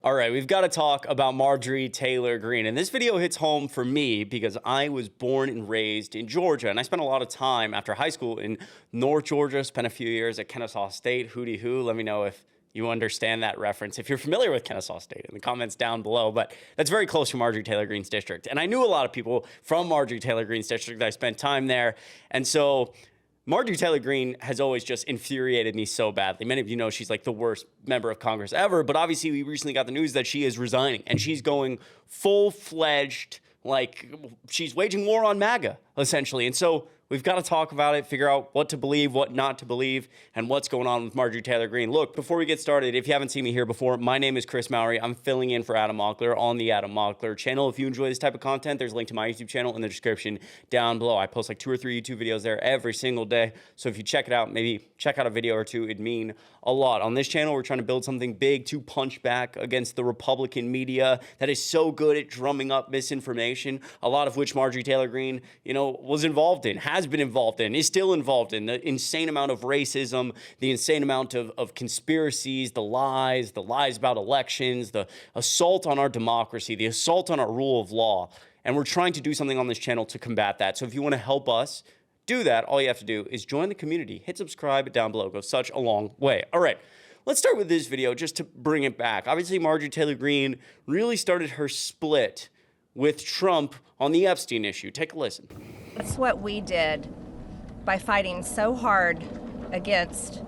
All right, we've got to talk about Marjorie Taylor Greene. And this video hits home for me because I was born and raised in Georgia. And I spent a lot of time after high school in North Georgia, spent a few years at Kennesaw State. Hootie hoo. Let me know if you understand that reference, if you're familiar with Kennesaw State, in the comments down below. But that's very close to Marjorie Taylor Greene's district. And I knew a lot of people from Marjorie Taylor Greene's district. I spent time there. And so Marjorie Taylor Greene has always just infuriated me so badly. Many of you know she's like the worst member of Congress ever, but obviously we recently got the news that she is resigning and she's going full-fledged, like she's waging war on MAGA, essentially. And so we've got to talk about it, figure out what to believe, what not to believe, and what's going on with Marjorie Taylor Greene. Look, before we get started, if you haven't seen me here before, my name is Chris Mowry. I'm filling in for Adam Mockler on the Adam Mockler channel. If you enjoy this type of content, there's a link to my YouTube channel in the description down below. I post like 2 or 3 YouTube videos there every single day. So if you check it out, maybe check out a video or two, it'd mean a lot. On this channel, we're trying to build something big to punch back against the Republican media that is so good at drumming up misinformation, a lot of which Marjorie Taylor Greene, was involved in, has been involved in, is still involved in. The insane amount of racism, the insane amount of conspiracies, the lies about elections, the assault on our democracy, the assault on our rule of law. And we're trying to do something on this channel to combat that. So if you want to help us do that, all you have to do is join the community, hit subscribe down below. It goes such a long way. All right, let's start with this video just to bring it back. Obviously, Marjorie Taylor Greene really started her split with Trump on the Epstein issue. Take a listen. That's what we did by fighting so hard against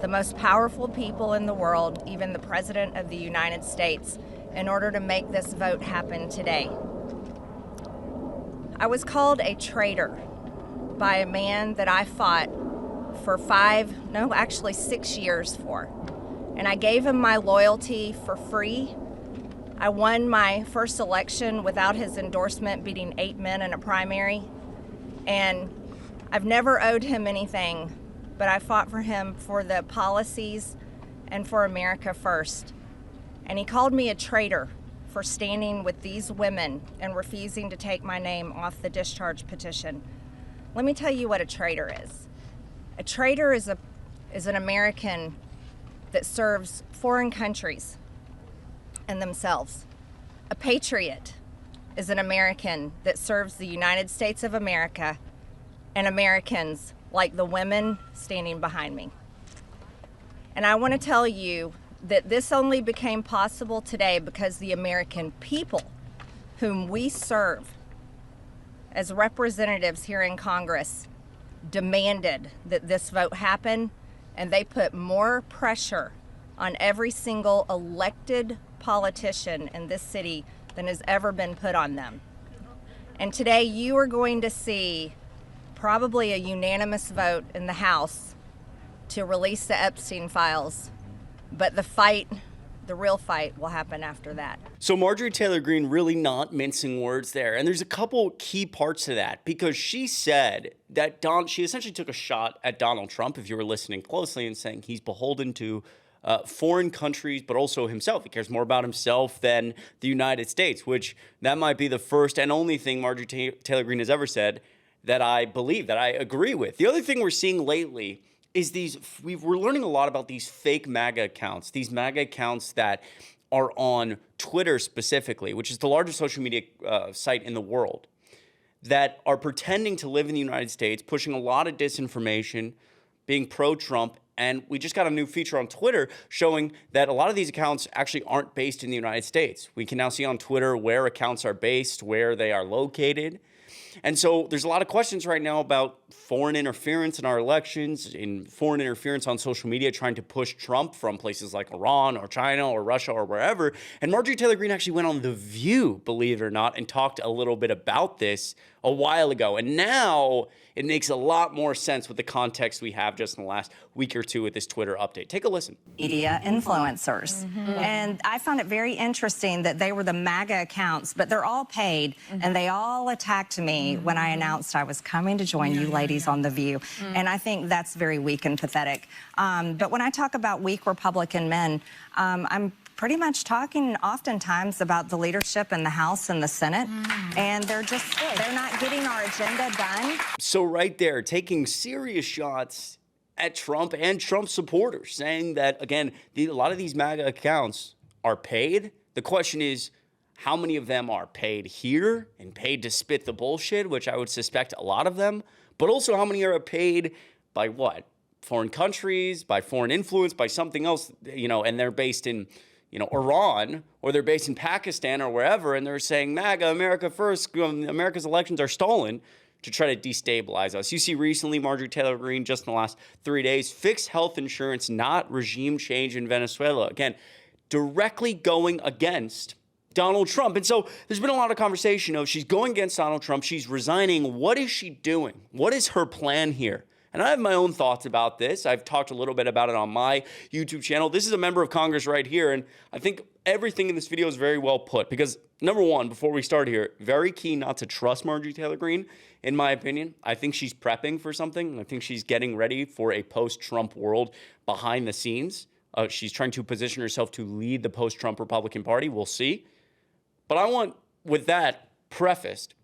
the most powerful people in the world, even the President of the United States, in order to make this vote happen today. I was called a traitor by a man that I fought for 6 years for. And I gave him my loyalty for free. I won my first election without his endorsement, beating 8 men in a primary. And I've never owed him anything, but I fought for him for the policies and for America first. And he called me a traitor for standing with these women and refusing to take my name off the discharge petition. Let me tell you what a traitor is. A traitor is an American that serves foreign countries and themselves. A patriot is an American that serves the United States of America and Americans like the women standing behind me. And I want to tell you that this only became possible today because the American people whom we serve as representatives here in Congress demanded that this vote happen, and they put more pressure on every single elected politician in this city than has ever been put on them. And today you are going to see probably a unanimous vote in the House to release the Epstein files, but the real fight will happen after that. So Marjorie Taylor Greene really not mincing words there. And there's a couple key parts to that, because she said that she essentially took a shot at Donald Trump, if you were listening closely, and saying he's beholden to foreign countries, but also himself. He cares more about himself than the United States, which that might be the first and only thing Marjorie Taylor Greene has ever said that I believe, that I agree with. The other thing we're seeing lately is we're learning a lot about these fake MAGA accounts, these MAGA accounts that are on Twitter specifically, which is the largest social media site in the world, that are pretending to live in the United States, pushing a lot of disinformation, being pro-Trump. And we just got a new feature on Twitter showing that a lot of these accounts actually aren't based in the United States. We can now see on Twitter where accounts are based, where they are located. And so there's a lot of questions right now about foreign interference in our elections, in foreign interference on social media, trying to push Trump from places like Iran or China or Russia or wherever. And Marjorie Taylor Greene actually went on The View, believe it or not, and talked a little bit about this a while ago. And now it makes a lot more sense with the context we have just in the last week or two with this Twitter update. Take a listen. Media influencers. And I found it very interesting that they were the MAGA accounts, but they're all paid, and they all attacked me when I announced I was coming to join you ladies on The View. And I think that's very weak and pathetic. But when I talk about weak Republican men, I'm pretty much talking oftentimes about the leadership in the House and the Senate, and they're not getting our agenda done. So right there, taking serious shots at Trump and Trump supporters, saying that, again, a lot of these MAGA accounts are paid. The question is, how many of them are paid here and paid to spit the bullshit, which I would suspect a lot of them, but also how many are paid by what? Foreign countries, by foreign influence, by something else, and they're based in, Iran, or they're based in Pakistan or wherever, and they're saying MAGA, America first, America's elections are stolen, to try to destabilize us. You see recently, Marjorie Taylor Greene, just in the last 3 days, fix health insurance, not regime change in Venezuela. Again, directly going against Donald Trump. And so there's been a lot of conversation of she's going against Donald Trump. She's resigning. What is she doing? What is her plan here? And I have my own thoughts about this. I've talked a little bit about it on my YouTube channel. This is a member of Congress right here. And I think everything in this video is very well put because, number one, before we start here, very key not to trust Marjorie Taylor Greene, in my opinion. I think she's prepping for something. I think she's getting ready for a post-Trump world behind the scenes. She's trying to position herself to lead the post-Trump Republican Party. We'll see. But I want, with that prefaced,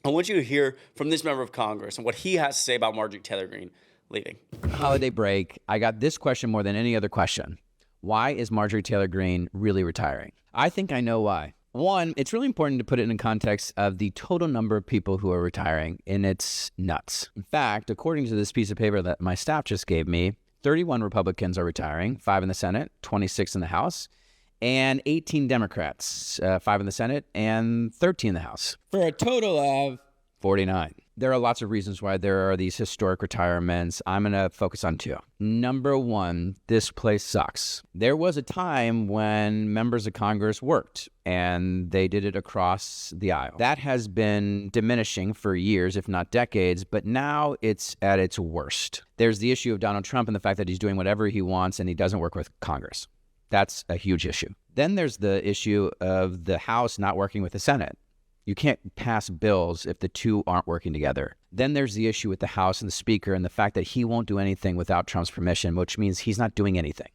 I want you to hear from this member of Congress and what he has to say about Marjorie Taylor Greene leaving. Holiday break, I got this question more than any other question. Why is Marjorie Taylor Greene really retiring? I think I know why. One, it's really important to put it in context of the total number of people who are retiring, and it's nuts. In fact, according to this piece of paper that my staff just gave me, 31 Republicans are retiring, 5 in the Senate, 26 in the House, and 18 Democrats, 5 in the Senate and 13 in the House, for a total of 49. There are lots of reasons why there are these historic retirements. I'm going to focus on 2. Number 1, this place sucks. There was a time when members of Congress worked, and they did it across the aisle. That has been diminishing for years, if not decades, but now it's at its worst. There's the issue of Donald Trump and the fact that he's doing whatever he wants and he doesn't work with Congress. That's a huge issue. Then there's the issue of the House not working with the Senate. You can't pass bills if the two aren't working together. Then there's the issue with the House and the Speaker and the fact that he won't do anything without Trump's permission, which means he's not doing anything,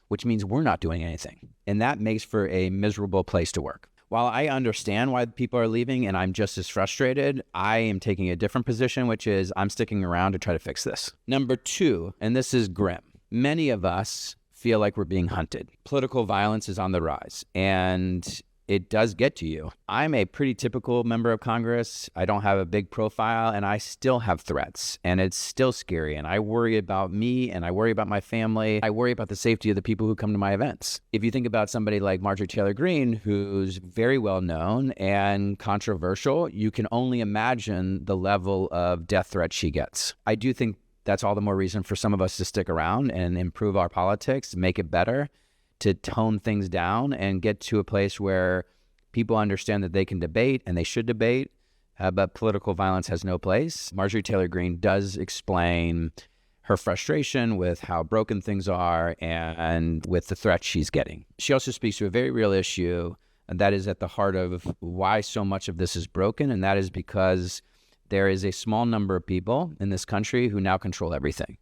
which means we're not doing anything. And that makes for a miserable place to work. While I understand why people are leaving and I'm just as frustrated, I am taking a different position, which is I'm sticking around to try to fix this. Number 2, and this is grim, many of us feel like we're being hunted. Political violence is on the rise, and it does get to you. I'm a pretty typical member of Congress. I don't have a big profile, and I still have threats, and it's still scary, and I worry about me, and I worry about my family. I worry about the safety of the people who come to my events. If you think about somebody like Marjorie Taylor Greene, who's very well known and controversial, you can only imagine the level of death threats she gets. I do think that's all the more reason for some of us to stick around and improve our politics, make it better, to tone things down and get to a place where people understand that they can debate and they should debate, but political violence has no place. Marjorie Taylor Greene does explain her frustration with how broken things are and with the threats she's getting. She also speaks to a very real issue, and that is at the heart of why so much of this is broken, and that is because there is a small number of people in this country who now control everything.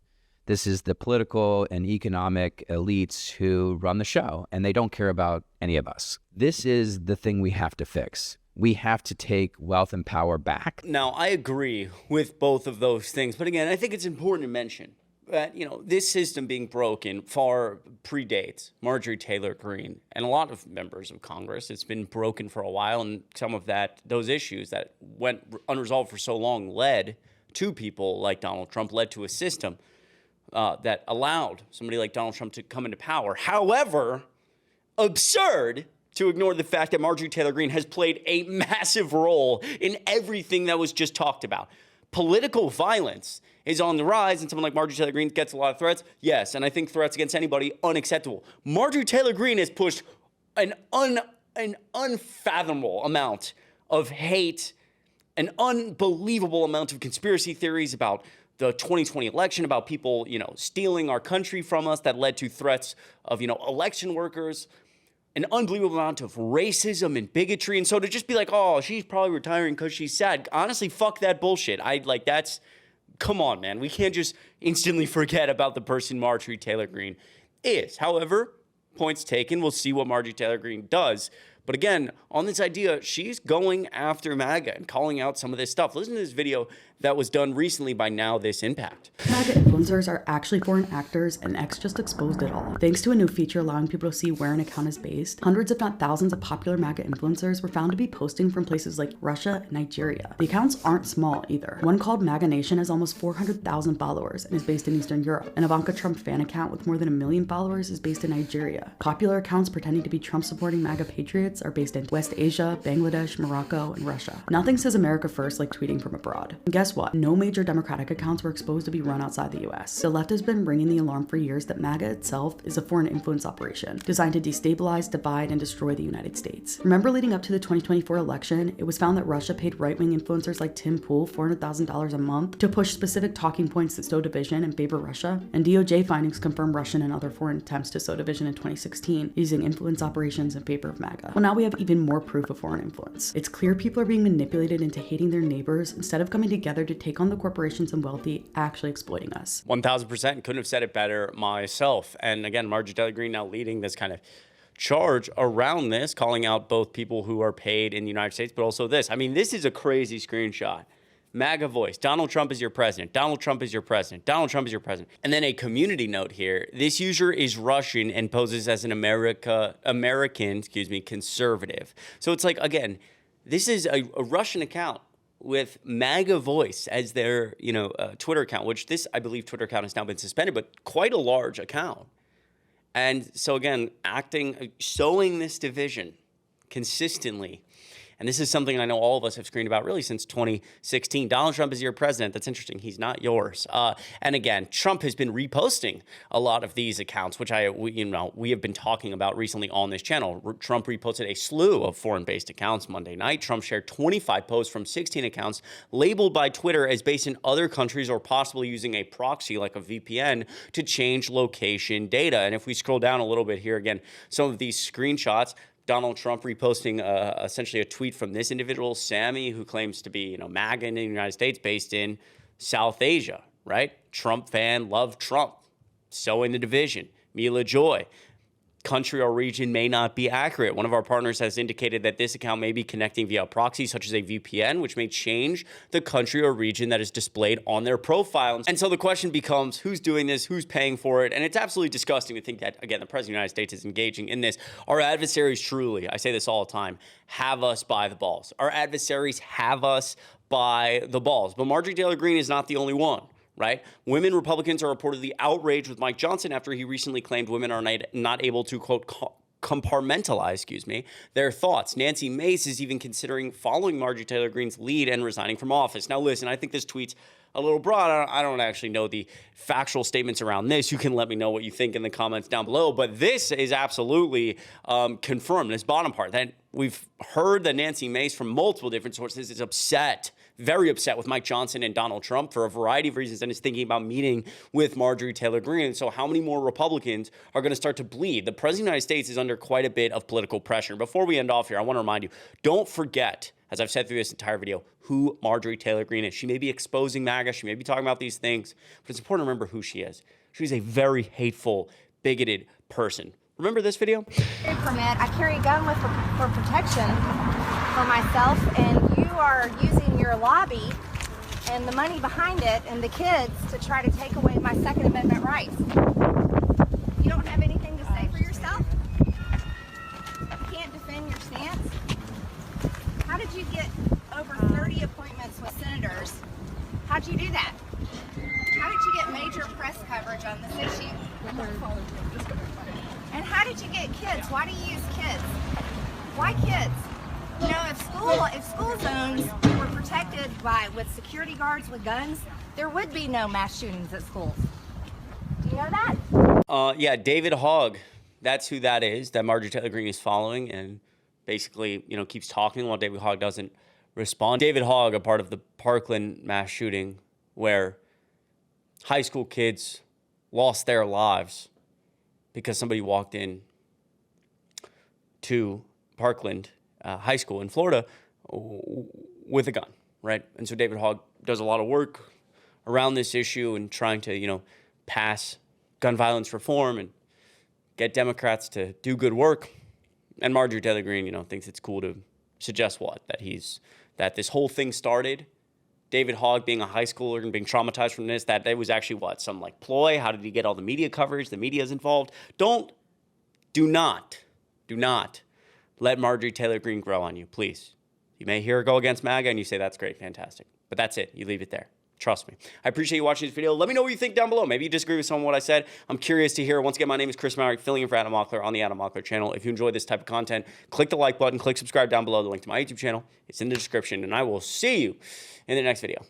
This is the political and economic elites who run the show, and they don't care about any of us. This is the thing we have to fix. We have to take wealth and power back. Now, I agree with both of those things. But again, I think it's important to mention that, this system being broken far predates Marjorie Taylor Greene and a lot of members of Congress. It's been broken for a while, and some of those issues that went unresolved for so long led to people like Donald Trump, led to a system that allowed somebody like Donald Trump to come into power. However, absurd to ignore the fact that Marjorie Taylor Greene has played a massive role in everything that was just talked about. Political violence is on the rise, and someone like Marjorie Taylor Greene gets a lot of threats. Yes, and I think threats against anybody unacceptable. Marjorie Taylor Greene has pushed an unfathomable amount of hate, an unbelievable amount of conspiracy theories about the 2020 election, about people, stealing our country from us that led to threats of, election workers, an unbelievable amount of racism and bigotry. And so to just be like, oh, she's probably retiring because she's sad. Honestly, fuck that bullshit. Come on, man. We can't just instantly forget about the person Marjorie Taylor Greene is. However, points taken. We'll see what Marjorie Taylor Greene does. But again, on this idea, she's going after MAGA and calling out some of this stuff. Listen to this video that was done recently by Now This Impact. MAGA influencers are actually foreign actors, and X just exposed it all. Thanks to a new feature allowing people to see where an account is based, hundreds if not thousands of popular MAGA influencers were found to be posting from places like Russia and Nigeria. The accounts aren't small either. One called MAGA Nation has almost 400,000 followers and is based in Eastern Europe. An Ivanka Trump fan account with more than 1 million followers is based in Nigeria. Popular accounts pretending to be Trump-supporting MAGA patriots are based in West Asia, Bangladesh, Morocco, and Russia. Nothing says America first like tweeting from abroad. And guess what? No major Democratic accounts were exposed to be run outside the US. The left has been ringing the alarm for years that MAGA itself is a foreign influence operation designed to destabilize, divide, and destroy the United States. Remember leading up to the 2024 election, it was found that Russia paid right-wing influencers like Tim Pool $400,000 a month to push specific talking points that sow division and favor Russia, and DOJ findings confirm Russian and other foreign attempts to sow division in 2016 using influence operations in favor of MAGA. Well, now we have even more proof of foreign influence. It's clear people are being manipulated into hating their neighbors instead of coming together to take on the corporations and wealthy actually exploiting us. 1000%, couldn't have said it better myself. And again, Marjorie Taylor Greene now leading this kind of charge around this, calling out both people who are paid in the United States, but also this. I mean, this is a crazy screenshot. MAGA voice, Donald Trump is your president, Donald Trump is your president, Donald Trump is your president. And then a community note here. This user is Russian and poses as an American conservative. So it's like, again, this is a Russian account with MAGA voice as their, Twitter account, which this, I believe, Twitter account has now been suspended, but quite a large account. And so again, sowing this division consistently. And this is something I know all of us have screamed about really since 2016. Donald Trump is your president. That's interesting. He's not yours. And again, Trump has been reposting a lot of these accounts, which we have been talking about recently on this channel. Trump reposted a slew of foreign-based accounts Monday night. Trump shared 25 posts from 16 accounts labeled by Twitter as based in other countries or possibly using a proxy like a VPN to change location data. And if we scroll down a little bit here, again, some of these screenshots, Donald Trump reposting essentially a tweet from this individual, Sammy, who claims to be, MAGA in the United States, based in South Asia, right? Trump fan, love Trump, sowing the division. Mila Joy, country or region may not be accurate. One of our partners has indicated that this account may be connecting via a proxy, such as a VPN, which may change the country or region that is displayed on their profile. And so the question becomes, who's doing this? Who's paying for it? And it's absolutely disgusting to think that, again, the President of the United States is engaging in this. Our adversaries truly, I say this all the time, have us by the balls. Our adversaries have us by the balls. But Marjorie Taylor Greene is not the only one. Right? Women Republicans are reportedly outraged with Mike Johnson after he recently claimed women are not able to, quote, compartmentalize, their thoughts. Nancy Mace is even considering following Marjorie Taylor Greene's lead and resigning from office. Now, listen, I think this tweet's a little broad. I don't actually know the factual statements around this. You can let me know what you think in the comments down below. But this is absolutely confirmed. This bottom part, that we've heard that Nancy Mace from multiple different sources is upset, very upset with Mike Johnson and Donald Trump for a variety of reasons, and is thinking about meeting with Marjorie Taylor Greene. And so how many more Republicans are going to start to bleed? The President of the United States is under quite a bit of political pressure. Before we end off here, I want to remind you, don't forget, as I've said through this entire video, who Marjorie Taylor Greene is. She may be exposing MAGA, she may be talking about these things, but it's important to remember who she is. She's a very hateful, bigoted person. Remember this video? Permit. I carry a gun for protection for myself, and you are using your lobby and the money behind it and the kids to try to take away my Second Amendment rights. You don't have anything to say for yourself? You can't defend your stance? How did you get over 30 appointments with senators? How'd you do that? How did you get major press coverage on this issue? And how did you get kids? Why do you use kids? Why kids? If school zones were protected with security guards with guns, there would be no mass shootings at schools. Do you know that? Yeah, David Hogg. That's who that is, that Marjorie Taylor Greene is following and basically, keeps talking while David Hogg doesn't respond. David Hogg, a part of the Parkland mass shooting where high school kids lost their lives because somebody walked in to Parkland High School in Florida with a gun, right? And so David Hogg does a lot of work around this issue and trying to, pass gun violence reform and get Democrats to do good work. And Marjorie Taylor Greene, thinks it's cool to suggest what? That this whole thing started, David Hogg being a high schooler and being traumatized from this, that it was actually what? Some ploy? How did he get all the media coverage? The media's involved. Do not let Marjorie Taylor Greene grow on you, please. You may hear her go against MAGA and you say, that's great, fantastic. But that's it. You leave it there. Trust me. I appreciate you watching this video. Let me know what you think down below. Maybe you disagree with some of what I said. I'm curious to hear. Once again, my name is Chris Marjorie, filling in for Adam Mockler on the Adam Mockler channel. If you enjoy this type of content, click the like button, click subscribe down below. The link to my YouTube channel is in the description, and I will see you in the next video.